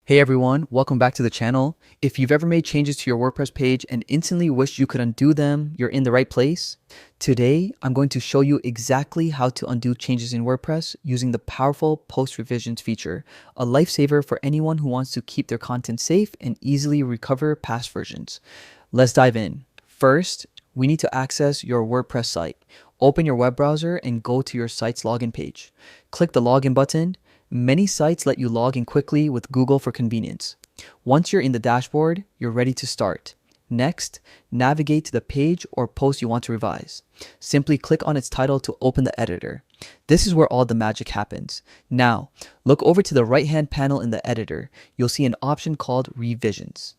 Hey everyone, welcome back to the channel. If you've ever made changes to your WordPress page and instantly wish you could undo them, you're in the right place. Today, I'm going to show you exactly how to undo changes in WordPress using the powerful post revisions feature, a lifesaver for anyone who wants to keep their content safe and easily recover past versions. Let's dive in. First, we need to access your WordPress site. Open your web browser and go to your site's login page. Click the login button. Many sites let you log in quickly with Google for convenience. Once you're in the dashboard, you're ready to start. Next, navigate to the page or post you want to revise. Simply click on its title to open the editor. This is where all the magic happens. Now, look over to the right-hand panel in the editor. You'll see an option called Revisions.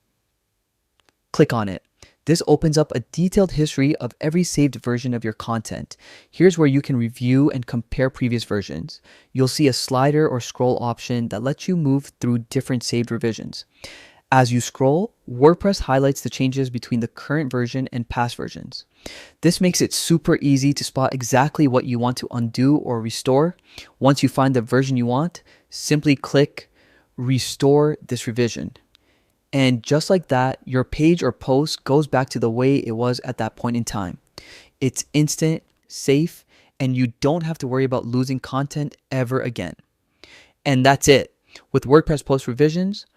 Click on it. This opens up a detailed history of every saved version of your content. Here's where you can review and compare previous versions. You'll see a slider or scroll option that lets you move through different saved revisions. As you scroll, WordPress highlights the changes between the current version and past versions. This makes it super easy to spot exactly what you want to undo or restore. Once you find the version you want, simply click Restore this revision. And just like that, your page or post goes back to the way it was at that point in time. It's instant, safe, and you don't have to worry about losing content ever again. And that's it. With WordPress post revisions,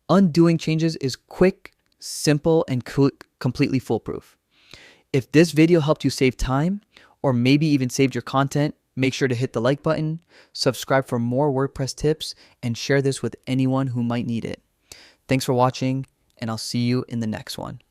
undoing changes is quick, simple, and completely foolproof. If this video helped you save time, or maybe even saved your content, make sure to hit the like button, subscribe for more WordPress tips, and share this with anyone who might need it. Thanks for watching, and I'll see you in the next one.